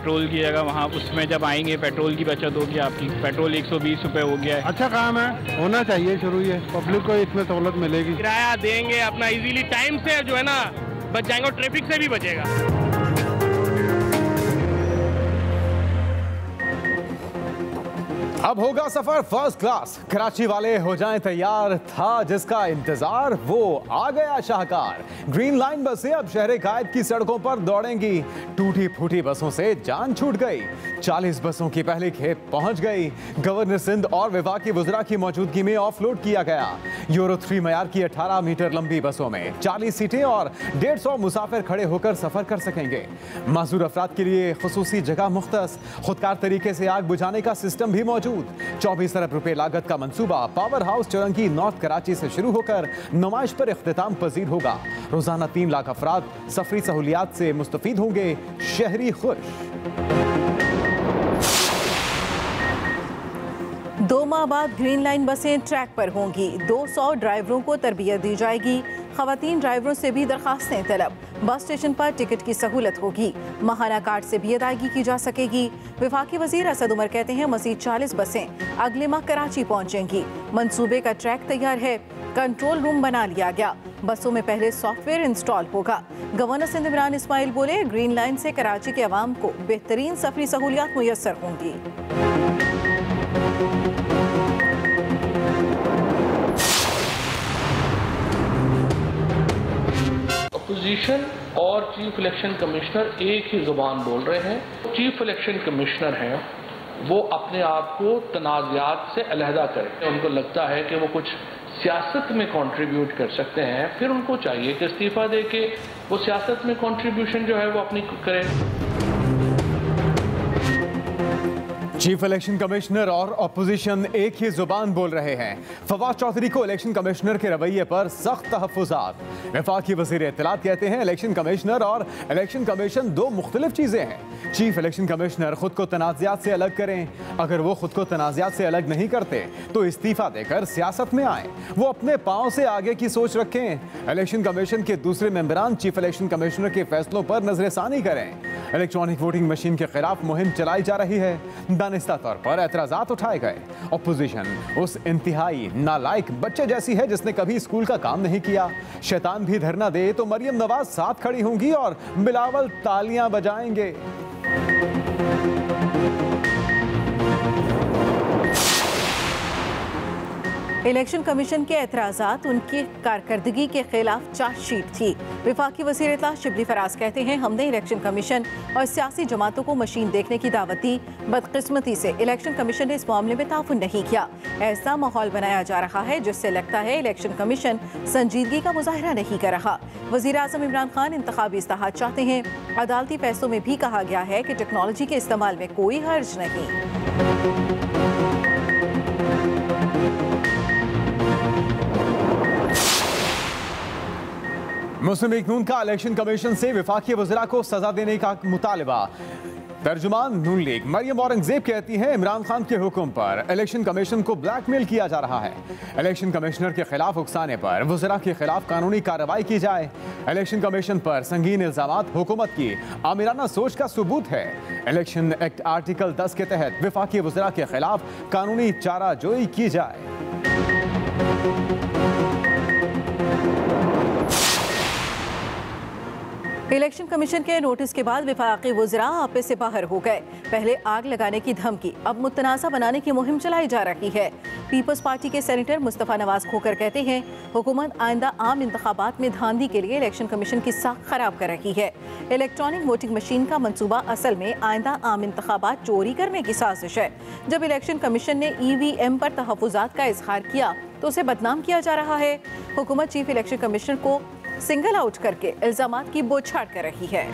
Petrol की जगह वहाँ उसमें जब आएंगे पेट्रोल की बचत होगी आपकी। पेट्रोल 120 रुपये हो गया है। अच्छा काम है, होना चाहिए शुरू, ये पब्लिक को इसमें सहूलत मिलेगी। किराया देंगे अपना इजीली, टाइम से जो है ना बच जाएंगे और ट्रैफिक से भी बचेगा। अब होगा सफर फर्स्ट क्लास। कराची वाले हो जाएं तैयार, था जिसका इंतजार वो आ गया शाहकार। ग्रीन लाइन बसें अब शहर कायद की सड़कों पर दौड़ेंगी। टूटी फूटी बसों से जान छूट गई। 40 बसों की पहली खेप पहुंच गई। गवर्नर सिंध और विभाग की वुज़रा की मौजूदगी में ऑफलोड किया गया। यूरो 3 मयार की 18 मीटर लंबी बसों में 40 सीटें और 150 मुसाफिर खड़े होकर सफर कर सकेंगे। माजूर अफराद के लिए खुसूसी जगह मुख्तस, खुदकार तरीके से आग बुझाने का सिस्टम भी मौजूद। 24 अरब रुपए लागत का मंसूबा पावर हाउस चौरंगी नॉर्थ कराची से शुरू होकर नुमाइश पर इख्तिताम पजीर होगा। रोजाना 3 लाख अफराद सफरी सहूलियात से मुस्तफीद होंगे। शहरी खुश। 2 माह बाद ग्रीन लाइन बसें ट्रैक पर होंगी। 200 ड्राइवरों को तरबियत दी जाएगी। खवातीन ड्राइवरों से भी दरखास्तें तलब। बस स्टेशन पर टिकट की सहूलत होगी। महाना कार्ड से भी अदायगी की जा सकेगी। वफाकी वजीर असद उमर कहते हैं मज़ीद 40 बसें अगले माह कराची पहुंचेंगी। मंसूबे का ट्रैक तैयार है। कंट्रोल रूम बना लिया गया। बसों में पहले सॉफ्टवेयर इंस्टॉल होगा। गवर्नर सिंध इमरान इस्माइल बोले, ग्रीन लाइन से कराची के अवाम को बेहतरीन सफरी सहूलियात मुयस्सर होंगी। अपोजिशन और चीफ इलेक्शन कमिश्नर एक ही जुबान बोल रहे हैं। चीफ इलेक्शन कमिश्नर हैं, वो अपने आप को तनाज़ात से अलहदा करें। उनको लगता है कि वो कुछ सियासत में कंट्रीब्यूट कर सकते हैं, फिर उनको चाहिए कि इस्तीफ़ा दे के वो सियासत में कंट्रीब्यूशन जो है वो अपनी करें। चीफ इलेक्शन कमिश्नर और अपोजिशन एक ही जुबान बोल रहे हैं। फवाद चौधरी को इलेक्शन कमिश्नर के रवैये पर सख्त तहफ़्फ़ुज़ात। वफाकी वज़ीर इत्तलात कहते हैं इलेक्शन कमिश्नर और इलेक्शन कमीशन 2 मुख्तलिफ चीज़ें हैं। चीफ इलेक्शन कमिश्नर खुद को तनाज़ात से अलग करें। अगर वो खुद को तनाज़ात से अलग नहीं करते तो इस्तीफ़ा देकर सियासत में आएँ। वो अपने पाँव से आगे की सोच रखें। इलेक्शन कमीशन के दूसरे मेंबरान चीफ इलेक्शन कमिश्नर के फैसलों पर नजरसानी करें। इलेक्ट्रॉनिक वोटिंग मशीन के खिलाफ मुहिम चलाई जा रही है। दानिस्ता तौर पर एतराज़ात उठाए गए। अपोजिशन उस इंतहाई नालायक बच्चे जैसी है जिसने कभी स्कूल का काम नहीं किया। शैतान भी धरना दे तो मरियम नवाज साथ खड़ी होंगी और बिलावल तालियां बजाएंगे। इलेक्शन कमीशन के एतराज़ात उनकी कारकर्दगी के खिलाफ चार्जशीट थी। वफाकी वज़ीर इत्तलात शिबली फराज कहते हैं हमने इलेक्शन कमीशन और सियासी जमातों को मशीन देखने की दावत दी। बदकिस्मती से इलेक्शन कमीशन ने इस मामले में ताउन नहीं किया। ऐसा माहौल बनाया जा रहा है जिससे लगता है इलेक्शन कमीशन संजीदगी का मुजाहरा नहीं कर रहा। वज़ीर आज़म इमरान खान इंतखाबी इस्लाहात चाहते हैं। अदालती फैसलों में भी कहा गया है कि टेक्नोलॉजी के इस्तेमाल में कोई हर्ज नहीं। मुस्लिम लीग नून का इलेक्शन कमीशन से वफाकी वज़रा को सजा देने का मुतालबा। तर्जुमान नून लीग मरियम औरंगजेब कहती हैं इमरान खान के हुक्म पर इलेक्शन कमीशन को ब्लैकमेल किया जा रहा है। इलेक्शन कमिश्नर के खिलाफ उकसाने पर वज़रा के खिलाफ कानूनी कार्रवाई की जाए। इलेक्शन कमीशन पर संगीन इल्जामात हुकूमत की आमिराना सोच का सबूत है। इलेक्शन एक्ट आर्टिकल 10 के तहत वफाकी वज़रा के खिलाफ कानूनी चाराजोई की जाए। इलेक्शन कमीशन के नोटिस के बाद वफाकी वज़रा आपे से बाहर हो गए। पहले आग लगाने की धमकी, अब मुतनाज़ा बनाने की मुहिम चलाई जा रही है। पीपल्स पार्टी के सेनेटर मुस्तफ़ा नवाज खोकर कहते हैं हुकूमत आइंदा आम इंतखाबात में धांधली के लिए इलेक्शन कमीशन की साख खराब कर रही है। इलेक्ट्रॉनिक वोटिंग मशीन का मंसूबा असल में आइंदा आम इंतखाबात चोरी करने की साजिश है। जब इलेक्शन कमीशन ने EVM पर तहफ़्फ़ुज़ात का इजहार किया तो उसे बदनाम किया जा रहा है। हुकूमत चीफ इलेक्शन कमिश्नर को सिंगल आउट करके इल्जामात की बौछार कर रही है।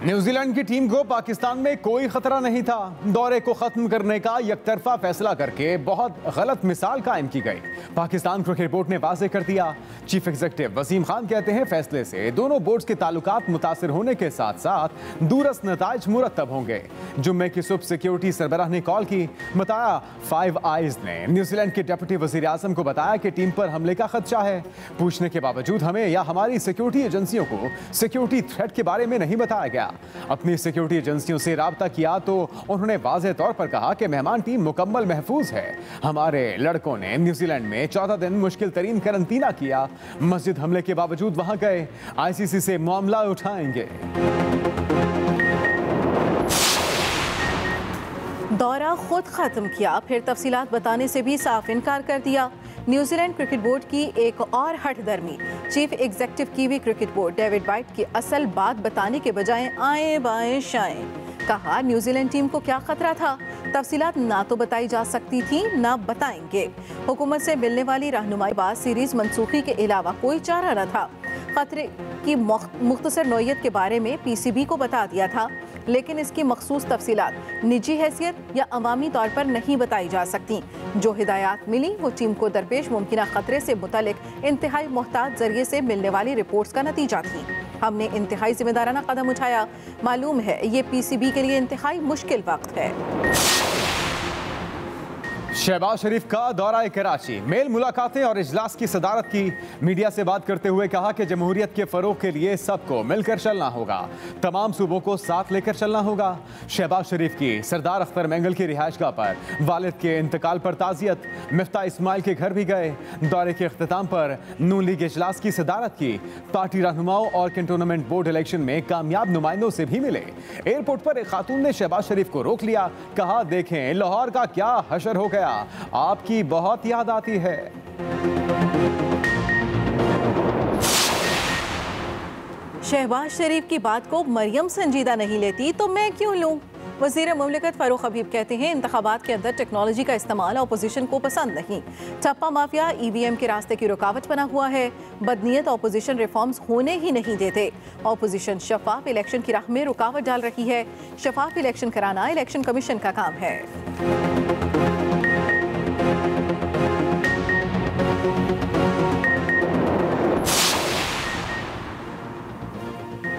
न्यूजीलैंड की टीम को पाकिस्तान में कोई खतरा नहीं था। दौरे को खत्म करने का एकतरफा फैसला करके बहुत गलत मिसाल कायम की गई। पाकिस्तान क्रिकेट बोर्ड ने वाज़ेह कर दिया। चीफ एग्जीक्यूटिव वसीम खान कहते हैं फैसले से दोनों बोर्ड्स के ताल्लुकात मुतासिर होने के साथ साथ दूरस नताइज मुरतब होंगे। जुम्मे की सुबह सिक्योरिटी सरबराह ने कॉल की। बताया फाइव आइज ने न्यूजीलैंड के डिप्टी वजीर आजम को बताया कि टीम पर हमले का खदशा है। पूछने के बावजूद हमें या हमारी सिक्योरिटी एजेंसियों को सिक्योरिटी थ्रेट के बारे में नहीं बताया गया। अपनी सिक्योरिटी एजेंसियों से राब्ता किया तो उन्होंने वाज़ेह तौर पर कहा कि मेहमान टीम मुकम्मल महफूज है। हमारे लड़कों ने न्यूजीलैंड में 14 दिन मुश्किल तरीन करंतना किया। मस्जिद हमले के बावजूद वहां गए। आईसीसी से मामला उठाएंगे। दौरा खुद खत्म किया, फिर तफसीलात बताने से भी साफ इनकार कर दिया। न्यूजीलैंड क्रिकेट बोर्ड की एक और हठधर्मी। Chief executive Kiwi cricket board David White की असल बात बताने के बजाय आए बाएं शाएं। कहा न्यूजीलैंड टीम को क्या खतरा था, तफसीलात ना तो बताई जा सकती थी ना बताएंगे। हुकूमत से मिलने वाली रहनुमाई बाद सीरीज मनसूखी के अलावा कोई चारा न था। खतरे की मुख्तसर नौयत के बारे में पीसीबी को बता दिया था, लेकिन इसकी मखसूस तफसीलात निजी हैसियत या अवामी तौर पर नहीं बताई जा सकती। जो हिदायत मिली वो टीम को दरपेश मुमकिन खतरे से मुतल्लिक इंतहाई मोहतात जरिए से मिलने वाली रिपोर्ट्स का नतीजा थी। हमने इंतहाई जिम्मेदाराना कदम उठाया। मालूम है ये पीसीबी के लिए इंतहाई मुश्किल वक्त है। शहबाज शरीफ का दौरा कराची, मेल मुलाकातें और इजलास की सदारत की। मीडिया से बात करते हुए कहा कि जमहूरियत के फरोग के लिए सबको मिलकर चलना होगा, तमाम सूबों को साथ लेकर चलना होगा। शहबाज शरीफ की सरदार अख्तर मैंगल की रिहाइशगाह पर वालिद के इंतकाल पर ताज़ियत। मिफ्ता इस्माइल के घर भी गए। दौरे के अख्तिताम पर नून लीग इजलास की सदारत की। पार्टी रहनुमाओं और कैंटोनमेंट बोर्ड इलेक्शन में कामयाब नुमाइंदों से भी मिले। एयरपोर्ट पर एक खातून ने शहबाज शरीफ को रोक लिया। कहा देखें लाहौर का क्या हशर हो गया, आपकी बहुत याद आती है। शहबाज शरीफ की बात को मरियम संजीदा नहीं लेती तो मैं क्यों लूं? वज़ीर मुमलिकत फ़ारूक हबीब कहते हैं इंतखाबात के अंदर टेक्नोलॉजी का इस्तेमाल अपोजिशन को पसंद नहीं। ठप्पा माफिया ईवीएम के रास्ते की रुकावट बना हुआ है। बदनीयत अपोजिशन रिफॉर्म्स होने ही नहीं देते। अपोजिशन शफाफ इलेक्शन की राह में रुकावट डाल रही है। शफाफ इलेक्शन कराना इलेक्शन कमीशन का काम है।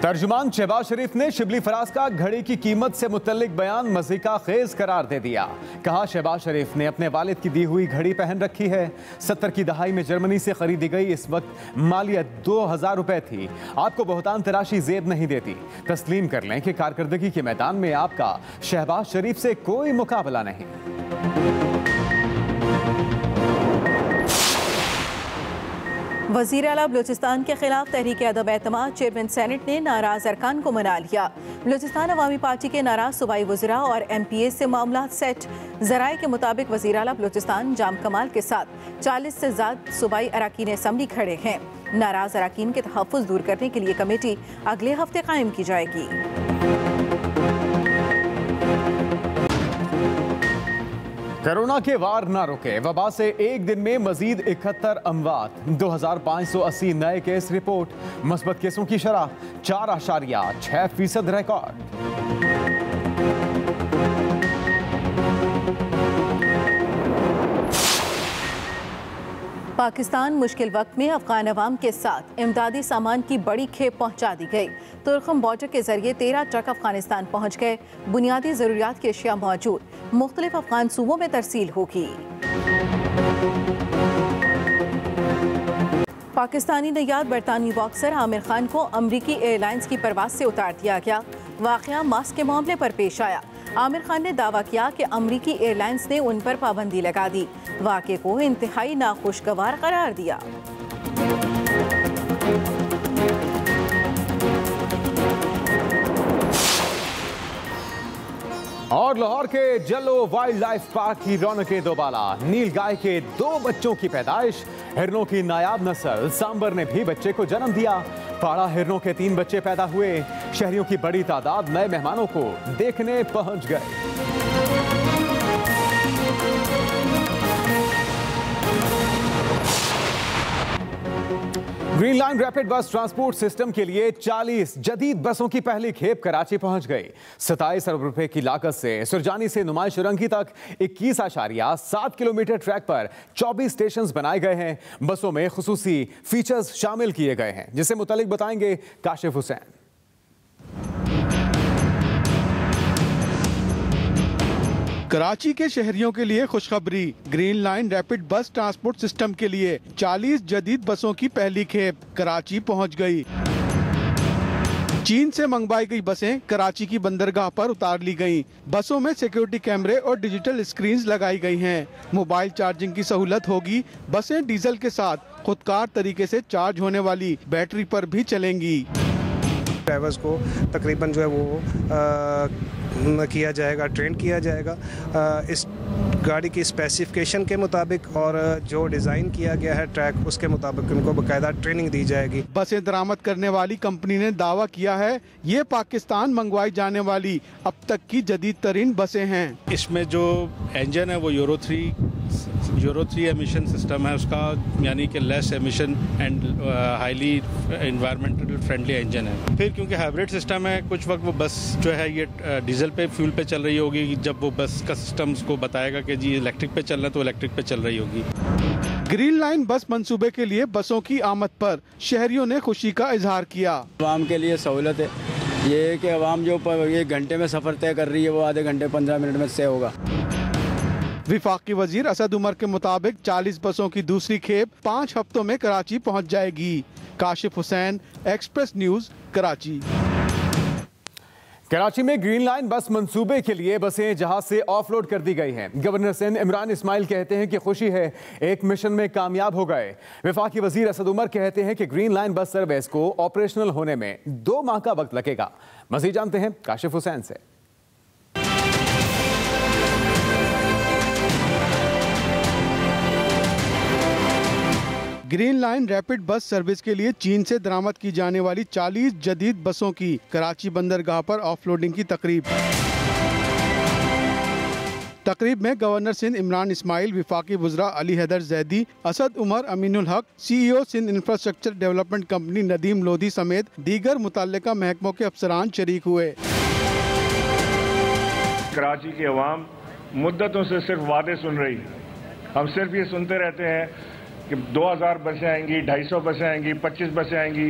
तर्जुमान शहबाज शरीफ ने शिबली फराज का घड़ी की कीमत से मुतल्लिक बयान मज़ीका खेज करार दे दिया। कहा शहबाज शरीफ ने अपने वालिद की दी हुई घड़ी पहन रखी है। 70 की दहाई में जर्मनी से खरीदी गई, इस वक्त मालियत 2000 रुपए थी। आपको बहुतान तराशी जेब नहीं देती। तस्लीम कर लें कि कारकर्दगी के मैदान में आपका शहबाज शरीफ से कोई मुकाबला नहीं। वज़ीर आला बलूचिस्तान के खिलाफ तहरीक अदम एतमाद चेयरमैन सेनेट ने नाराज अरकान को मना लिया। बलूचिस्तान अवामी पार्टी के नाराज सूबाई वज़रा और MPA से मामला सेट। ज़राए के मुताबिक वज़ीर आला बलूचिस्तान जाम कमाल के साथ 40 से ज़्यादा सूबाई अरकान असम्बली खड़े हैं। नाराज अरकान के तहफ़्फ़ुज़ दूर करने के लिए कमेटी अगले हफ्ते कायम की जाएगी। कोरोना के वार ना रुके, वबा से एक दिन में मजीद 71 अमवात, 2580 नए केस रिपोर्ट। मस्बत केसों की शरह 4.6% रिकॉर्ड। पाकिस्तान मुश्किल वक्त में अफगान अवाम के साथ इमदादी सामान की बड़ी खेप पहुंचा दी गई। तुर्कम बॉर्डर के जरिए 13 ट्रक अफगानिस्तान पहुंच गए। बुनियादी जरूरियात की अशिया मौजूद, मुख्तलिफ अफगान सूबों में तरसील होगी। पाकिस्तानी नैयाद बरतानवी बॉक्सर आमिर खान को अमरीकी एयरलाइंस की परवाज से उतार दिया गया। वाकया मास्क के मामले पर पेश आया। आमिर खान ने दावा किया कि अमरीकी एयरलाइंस ने उन पर पाबंदी लगा दी। वाक़े को इंतहाई नाखुशगवार करार दिया। और लाहौर के जलो वाइल्ड लाइफ पार्क की रौनकें दोबाला। नील गाय के 2 बच्चों की पैदाइश। हिरनों की नायाब नस्ल सांबर ने भी बच्चे को जन्म दिया। पाड़ा हिरनों के 3 बच्चे पैदा हुए। शहरियों की बड़ी तादाद नए मेहमानों को देखने पहुंच गए। ग्रीन लाइन रैपिड बस ट्रांसपोर्ट सिस्टम के लिए 40 जदीद बसों की पहली खेप कराची पहुंच गई। 27 अरब रुपए की लागत से सुरजानी से नुमाइश रंगी तक 21.7 किलोमीटर ट्रैक पर 24 स्टेशन बनाए गए हैं। बसों में खुसूसी फीचर्स शामिल किए गए हैं, जिससे मुतालिक बताएंगे काशिफ हुसैन। कराची के शहरियों के लिए खुशखबरी। ग्रीन लाइन रैपिड बस ट्रांसपोर्ट सिस्टम के लिए 40 जदीद बसों की पहली खेप कराची पहुंच गई। चीन से मंगवाई गई बसें कराची की बंदरगाह पर उतार ली गईं। बसों में सिक्योरिटी कैमरे और डिजिटल स्क्रीन्स लगाई गई हैं। मोबाइल चार्जिंग की सहूलत होगी। बसें डीजल के साथ खुदकार तरीके से चार्ज होने वाली बैटरी पर भी चलेंगी। ड्राइवर्स को तकरीबन जो है वो किया जाएगा, ट्रेन किया जाएगा इस गाड़ी की स्पेसिफिकेशन के मुताबिक, और जो डिज़ाइन किया गया है ट्रैक उसके मुताबिक उनको बाकायदा ट्रेनिंग दी जाएगी। बसें दरामद करने वाली कंपनी ने दावा किया है ये पाकिस्तान मंगवाई जाने वाली अब तक की जदीद तरीन बसें हैं। इसमें जो इंजन है वो यूरो 3 एमिशन सिस्टम है उसका, यानी कि less emission and highly environmental friendly engine है। फिर क्योंकि हाइब्रिड सिस्टम है, कुछ वक्त वो बस जो है ये डीजल पे फ्यूल पे चल रही होगी। जब वो बस का सिस्टम उसको बताएगा कि जी इलेक्ट्रिक पे चलना है तो इलेक्ट्रिक पे चल रही होगी। ग्रीन लाइन बस मंसूबे के लिए बसों की आमद पर शहरियों ने खुशी का इजहार किया। आवाम के लिए सहूलत है ये कि आवाम जो 1 घंटे में सफ़र तय कर रही है वो आधे घंटे 15 मिनट में तय होगा। विफाकी वजीर असद उमर के मुताबिक 40 बसों की दूसरी खेप 5 हफ्तों में कराची पहुंच जाएगी। Kashif Hussain, Express News, Karachi. कराची में ग्रीन लाइन बस मंसूबे के लिए बसें जहाज से ऑफलोड कर दी गई हैं। गवर्नर सिंध इमरान इस्माइल कहते हैं कि खुशी है एक मिशन में कामयाब हो गए। विफाकी वजीर असद उमर कहते हैं कि ग्रीन लाइन बस सर्विस को ऑपरेशनल होने में 2 माह का वक्त लगेगा। मजीद जानते हैं काशिफ हुसैन से। Green line rapid bus service के लिए चीन से दरामद की जाने वाली 40 जदीद बसों की कराची बंदरगाह पर ऑफलोडिंग की तकरीब में गवर्नर सिंध इमरान इस्माइल, विफाकी वज़रा Ali Haider Zaidi, Asad Umar, Aminul Haq, CEO Sindh infrastructure development company Nadeem Lodhi समेत दीगर मुतल्लिका महकमों के अफसरान शरीक हुए। कराची की अवाम मुद्दतों से सिर्फ वादे सुन रही है। हम सिर्फ ये सुनते रहते हैं कि 2000 बसें आएंगी, 250 बसें आएंगी, 25 बसें आएंगी।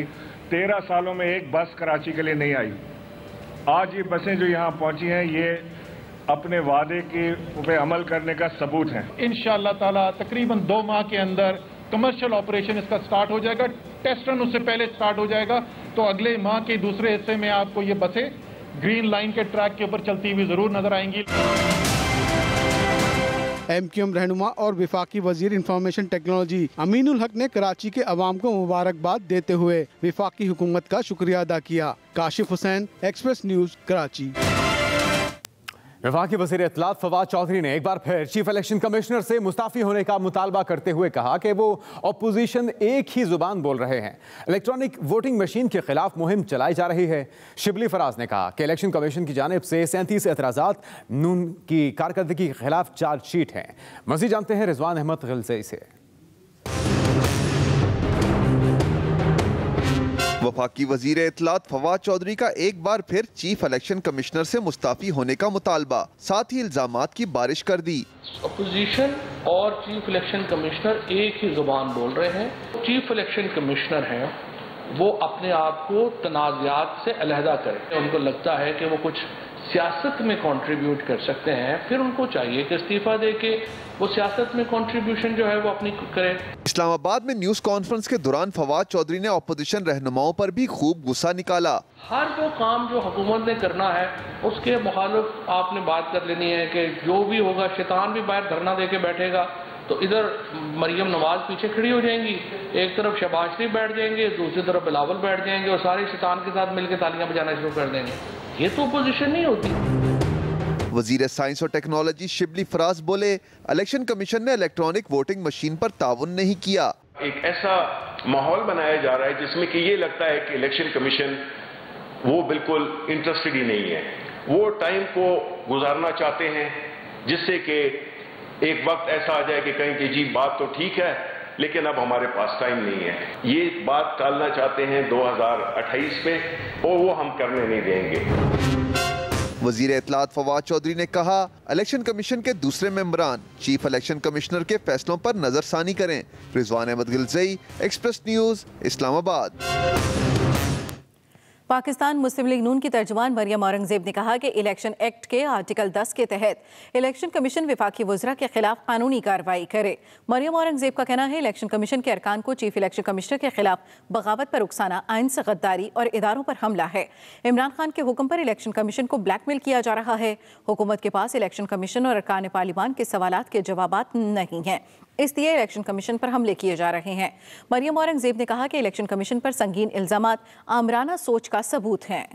13 सालों में एक बस कराची के लिए नहीं आई। आज ये बसें जो यहाँ पहुंची हैं ये अपने वादे के पे अमल करने का सबूत है। इंशाअल्लाह ताला तकरीबन 2 माह के अंदर कमर्शियल ऑपरेशन इसका स्टार्ट हो जाएगा। टेस्ट रन उससे पहले स्टार्ट हो जाएगा, तो अगले माह के दूसरे हिस्से में आपको ये बसें ग्रीन लाइन के ट्रैक के ऊपर चलती हुई जरूर नजर आएंगी। MQM रहनुमा और विफाकी वजीर इंफॉर्मेशन टेक्नोलॉजी अमीनुल हक ने कराची के अवाम को मुबारकबाद देते हुए विफाकी हुकूमत का शुक्रिया अदा किया। Kashif Hussain, Express News, Karachi. विफाकी वज़ीर इत्तलात फवाद चौधरी ने एक बार फिर चीफ इलेक्शन कमिश्नर से मुस्ताफ़ी होने का मुतालबा करते हुए कहा कि वो अपोजिशन एक ही जुबान बोल रहे हैं। इलेक्ट्रॉनिक वोटिंग मशीन के खिलाफ मुहिम चलाई जा रही है। शिबली फराज ने कहा कि इलेक्शन कमीशन की जानिब से 37 एतराज़ात नून की कारकर्दगी के खिलाफ चार्जशीट हैं। मज़ीद जानते हैं रिजवान अहमद गिलज़ई से। वफाकी वजीर इत्तलात फवाद चौधरी का एक बार फिर चीफ इलेक्शन कमिश्नर से मुस्ताफी होने का मुतालबा, साथ ही इल्जामात की बारिश कर दी। अपोजिशन और चीफ इलेक्शन कमिश्नर एक ही जुबान बोल रहे हैं। चीफ इलेक्शन कमिश्नर हैं वो अपने आप को तनाज़ात से अलहदा करें। उनको लगता है कि वो कुछ सियासत में कंट्रीब्यूट कर सकते हैं, फिर उनको चाहिए कि इस्तीफा दे के वो सियासत में कंट्रीब्यूशन जो है वो अपनी करें। इस्लामाबाद में न्यूज कॉन्फ्रेंस के दौरान फवाद चौधरी ने अपोजिशन रहनुमाओं पर भी खूब गुस्सा निकाला। हर वो काम जो हुकूमत ने करना है उसके मुखालिफ आपने बात कर लेनी है कि जो भी होगा, शैतान भी बाहर धरना दे के बैठेगा तो इधर मरियम नवाज पीछे खड़ी हो जाएंगी, एक तरफ शहबाज शरीफ बैठ जाएंगे, दूसरी तरफ बिलावल बैठ जाएंगे और सारे शैतान के साथ मिलकर तालियां बजाना शुरू कर देंगे। ये तो अपोजिशन नहीं होती। वजीर साइंस और टेक्नोलॉजी शिबली फराज बोले, इलेक्शन कमीशन ने इलेक्ट्रॉनिक वोटिंग मशीन पर ताउन नहीं किया। एक ऐसा माहौल बनाया जा रहा है जिसमें कि ये लगता है कि इलेक्शन कमीशन वो बिल्कुल इंटरेस्टेड ही नहीं है। वो टाइम को गुजारना चाहते हैं जिससे कि एक वक्त ऐसा आ जाए कि कहीं कि जी बात तो ठीक है लेकिन अब हमारे पास टाइम नहीं है। ये बात टालना चाहते हैं 2028 में, और वो हम करने नहीं देंगे। वजीर इत्तलात फवाद चौधरी ने कहा, इलेक्शन कमीशन के दूसरे मेंबरान चीफ इलेक्शन कमिश्नर के फैसलों पर नजरसानी करें। Rizwan Ahmed Gilzai, Express News, Islamabad. Pakistan Muslim League Noon की तर्जुमान मरियम औरंगजेब ने कहा कि इलेक्शन एक्ट के आर्टिकल 10 के तहत इलेक्शन कमीशन वफाकी वज़रा के खिलाफ कानूनी कार्रवाई करे। मरियम औरंगजेब का कहना है, इलेक्शन कमीशन के अरकान को चीफ इलेक्शन कमिश्नर के खिलाफ बगावत पर उकसाना आइन से गद्दारी और इदारों पर हमला है। इमरान खान के हुक्म पर इलेक्शन कमीशन को ब्लैकमेल किया जा रहा है। हुकूमत के पास इलेक्शन कमीशन और अरकान पार्लिमान के सवालात के जवाबात नहीं हैं, इसलिए इलेक्शन कमीशन पर हमले किए जा रहे हैं। मरियम औरंगजेब ने कहा कि इलेक्शन कमीशन पर संगीन इल्जामात आमराना सोच का सबूत हैं।